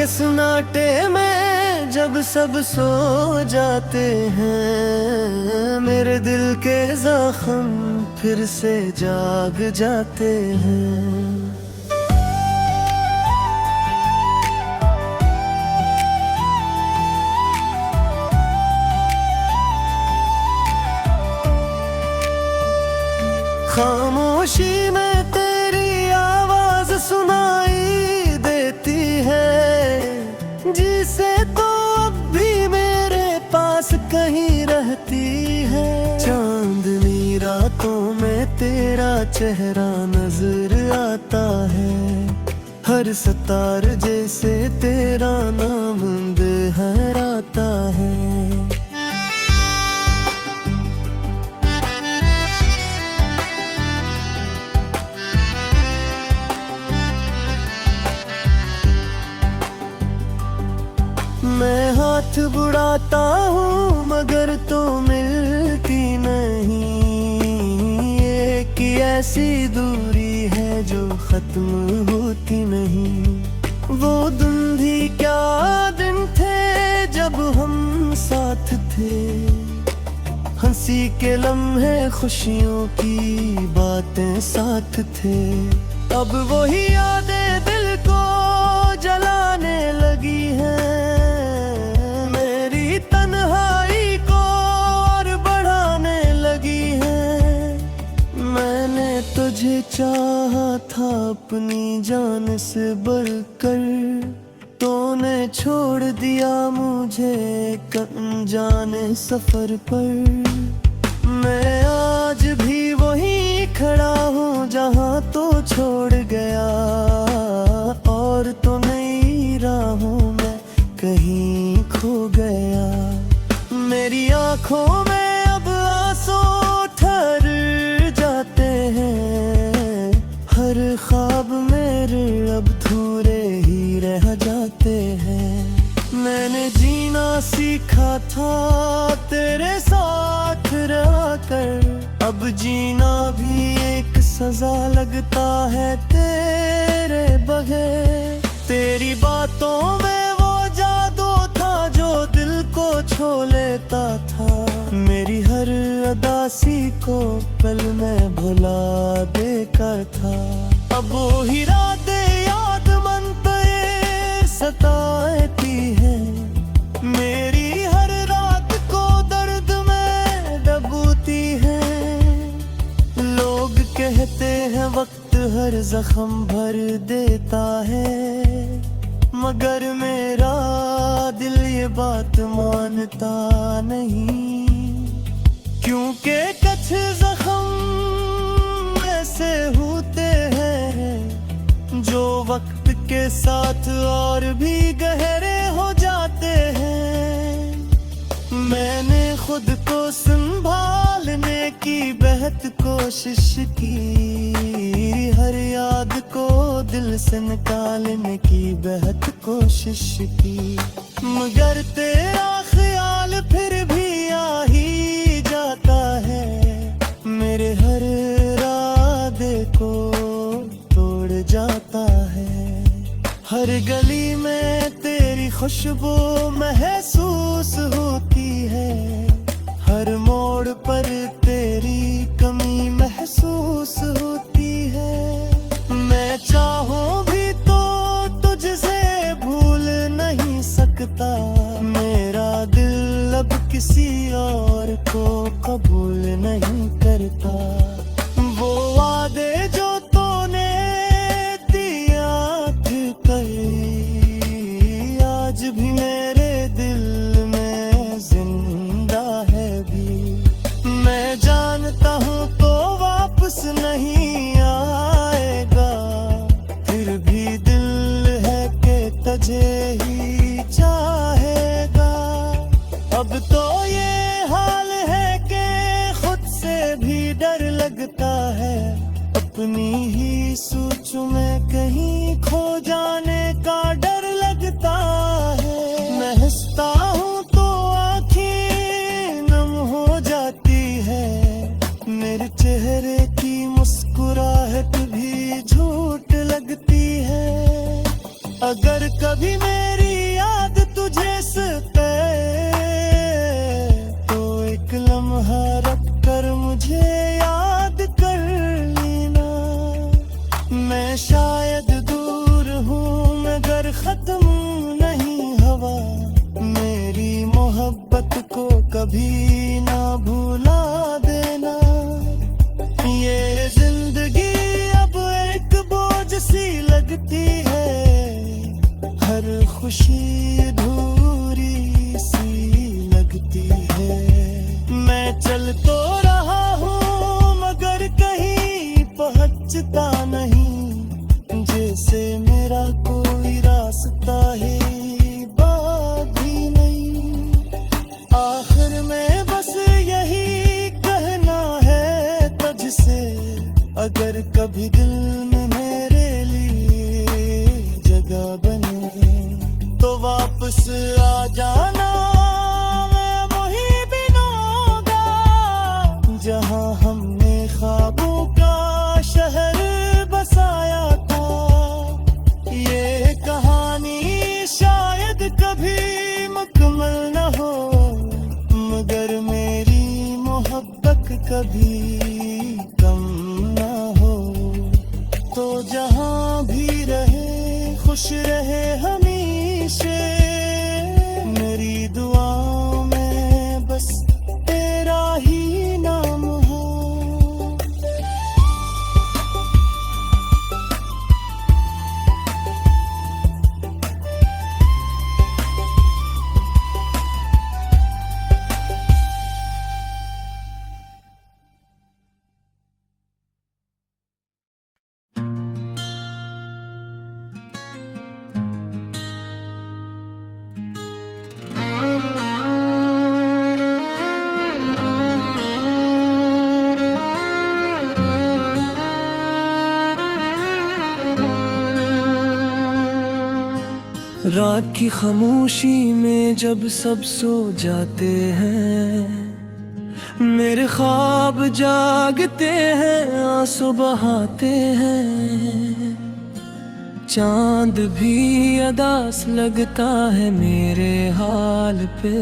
के सन्नाटे में जब सब सो जाते हैं, मेरे दिल के जख्म फिर से जाग जाते हैं। खामोशी में तेरी आवाज सुनाई देती है, जिसे तो अब भी मेरे पास कहीं रहती है। चांदनी रातों में तेरा चेहरा नजर आता है, हर सितार जैसे तेरा नाम दोहराता है। मैं हाथ बुड़ाता हूँ मगर तो मिलती नहीं, एक ऐसी दूरी है जो खत्म होती नहीं। वो दिन भी क्या दिन थे जब हम साथ थे, हंसी के लम्हे खुशियों की बातें साथ थे। अब वही यादें दिल को जलाने लगी हैं, तुझे चाहा था अपनी जान से बढ़कर, तूने छोड़ दिया मुझे अनजाने सफर पर। मैं आज भी वहीं खड़ा हूँ जहाँ तो छोड़ गया, और तो नई राहों में कहीं खो गया। मेरी आँखों में अब आंसू ठहर जाते हैं, हर ख्वाब मेरे अब थोड़े ही रह जाते हैं। मैंने जीना सीखा था तेरे साथ रहकर, अब जीना भी एक सजा लगता है तेरे बगैर। तेरी बातों में वो जादू था जो दिल को छू लेता था, मेरी हर अदासी को पल में भुला देकर था। अब वो ही रातें याद मन पे सताती है, मेरी हर रात को दर्द में डूबती है। लोग कहते हैं वक्त हर जख्म भर देता है, मगर मेरा दिल ये बात मानता नहीं। क्योंकि कुछ जख्म ऐसे होते हैं जो वक्त के साथ और भी गहरे हो जाते हैं। मैंने खुद को संभालने की बेहद कोशिश की, हर याद को दिल से निकालने की बेहद कोशिश की, मगर तेरा ख्याल फिर भी आ ही जाता है, मेरे हर इरादे को तोड़ जाता है। हर गली में तेरी खुशबू महसूस होती है, हर मोड़ पर तेरी कमी महसूस होती है। मैं चाहूं भी तो तुझसे भूल नहीं सकता, मेरा दिल अब किसी और को कबूल नहीं करता। वो वादे जो तूने दिया आज भी मेरे दिल में जिंदा है भी। मैं जानता हूँ तो वापस नहीं आएगा, फिर भी दिल है कि तुझे ही चाहेगा। अब तो ये हाल है कि खुद से भी डर लगता है, अपनी ही सोच में कहीं खो जाने का डर लगता है। वापस आ जाना, मैं वहीं बिनूंगा जहां हमने ख्वाबों का शहर बसाया था। ये कहानी शायद कभी मुकम्मल न हो, मगर मेरी मोहब्बत कभी कम न हो। तो जहां भी रहे खुश रहे हमेशा, मेरी दुआओं में बस तेरा ही नाम हो। रात की खामोशी में जब सब सो जाते हैं, मेरे ख्वाब जागते हैं, आंसू बहाते हैं। चांद भी अदास लगता है मेरे हाल पे,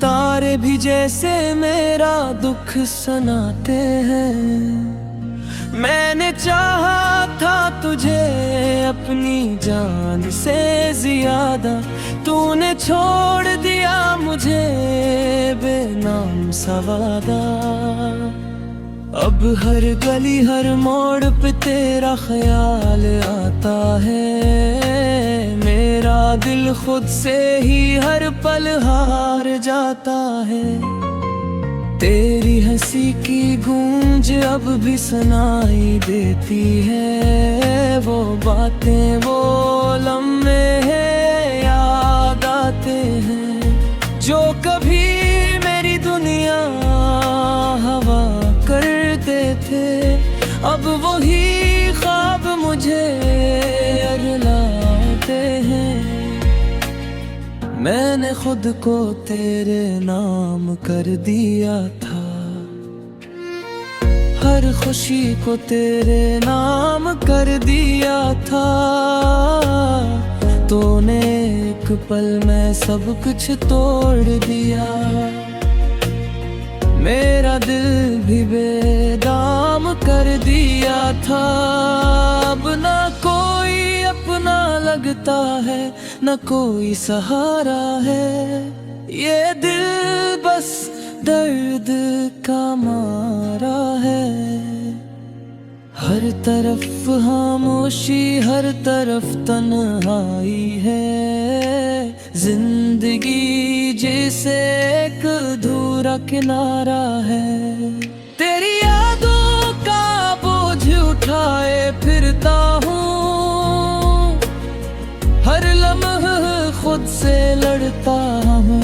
तारे भी जैसे मेरा दुख सुनाते हैं। मैंने चाहा था तुझे अपनी जान से ज्यादा, तूने छोड़ दिया मुझे बेनाम सा वादा। अब हर गली हर मोड़ पे तेरा ख्याल आता है, मेरा दिल खुद से ही हर पल हार जाता है। तेरी हंसी की गूंज अब भी सुनाई देती है, वो बातें वो लम्हे हैं याद आते हैं, जो कभी मेरी दुनिया हवा करते थे। अब वही ख्वाब मुझे रुलाते हैं। मैंने खुद को तेरे नाम कर दिया था, हर खुशी को तेरे नाम कर दिया था। तूने एक पल में सब कुछ तोड़ दिया, मेरा दिल भी बेदाम कर दिया था। अब ना कोई अपना लगता है, न कोई सहारा है, ये दिल बस दर्द का मारा है। हर तरफ खामोशी, हर तरफ तन्हाई है, जिंदगी जैसे एक अधूरा किनारा है। तेरी यादों का बोझ उठाए फिरता हूँ, हर लम्हा खुद से लड़ता हूँ।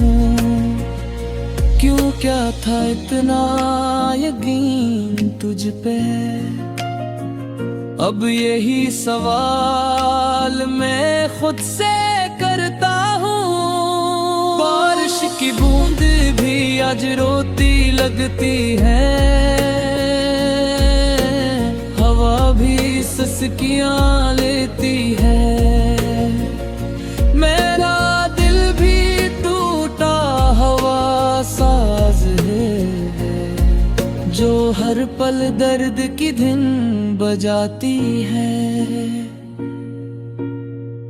क्यों क्या था इतना यकीन तुझ पे, अब यही सवाल मैं खुद से करता हूँ। बारिश की बूंद भी आज रोती लगती है, हवा भी सिसकियाँ लेती है। मेरा दिल भी टूटा हवा साज है, जो हर पल दर्द की धुन बजाती है।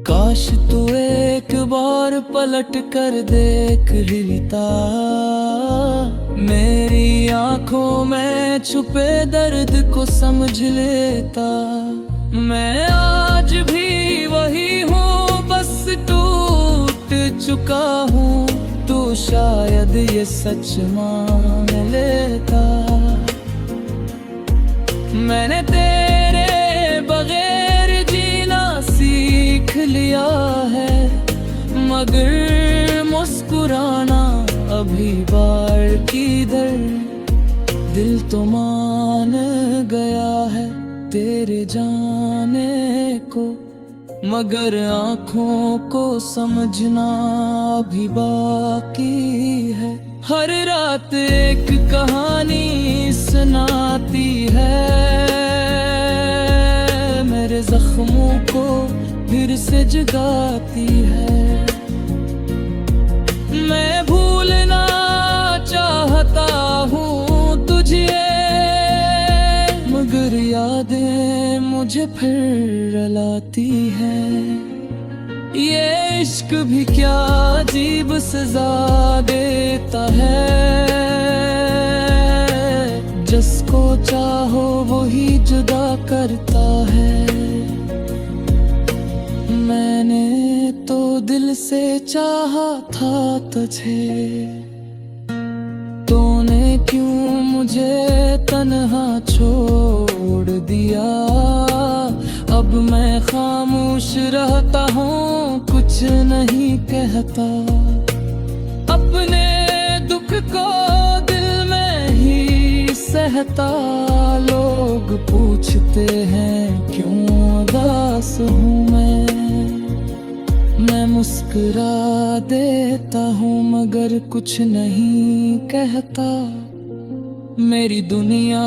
काश तू एक बार पलट कर देख लेता, मेरी आंखों में छुपे दर्द को समझ लेता। मैं आज भी वही हूँ, बस टूट चुका हूँ, तू शायद ये सच मान लेता। मैंने तेरे बगैर जीना सीख लिया है, मगर मुस्कुराना अभी बार किधर। दिल तो मान गया है तेरे जाने को, मगर आँखों को समझना भी बाकी है। हर रात एक कहानी सुनाती है, मेरे जख्मों को फिर से जगाती है। मैं भूलना चाहता हूँ तुझे, मगर यादें मुझे फिर रुलाती हैं। ये इश्क भी क्या अजीब सजा देता है, जिसको चाहो वही जुदा करता है। मैंने तो दिल से चाहा था तुझे, तूने क्यों मुझे तन्हा छोड़ दिया। अब मैं खामोश रहता हूँ, कुछ नहीं कहता। अपने दुख को दिल में ही सहता। लोग पूछते हैं क्यों उदास हूँ मैं मुस्कुरा देता हूँ मगर कुछ नहीं कहता। मेरी दुनिया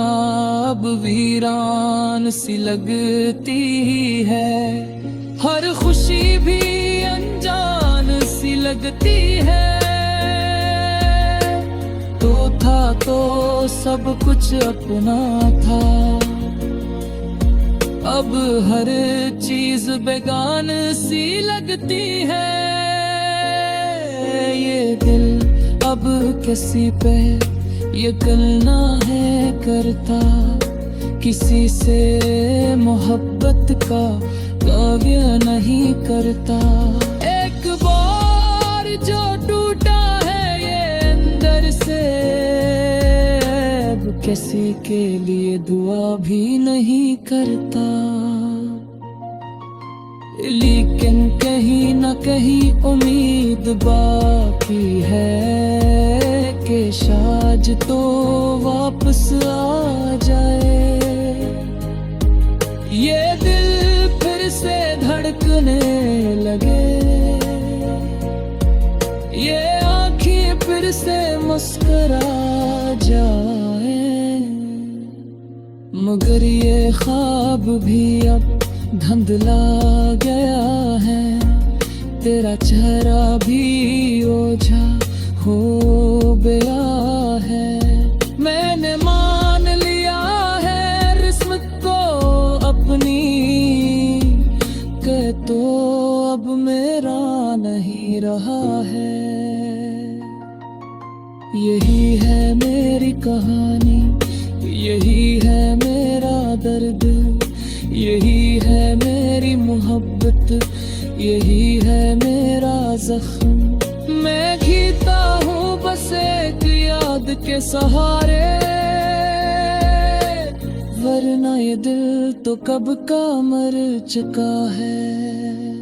अब वीरान सी लगती है, हर खुशी भी अनजान सी लगती है। तो था तो सब कुछ अपना था, अब हर चीज बेगान सी लगती है। ये दिल अब किसी पे यकीन ना है करता, किसी से मोहब्बत का काव्य नहीं करता। एक बार जो टूटा है ये अंदर से, अब किसी के लिए दुआ भी नहीं करता। लेकिन कहीं न कहीं उम्मीद बाकी है कि शायद तो वापस आ जाए। ये दिल फिर से धड़कने लगे, ये आँखें फिर से मुस्कुरा जाए। मगर ये ख्वाब भी अब धुंधला गया है, तेरा चेहरा भी ओझा हो गया है। मैंने मान लिया है रिस्मत को अपनी, के तो अब मेरा नहीं रहा है। यही है मेरी कहानी, यही है मेरा दर्द, यही है मेरी मोहब्बत, यही है मेरा जख्म। मैं जीता हूँ बस एक याद के सहारे, वरना ये दिल तो कब का मर चुका है।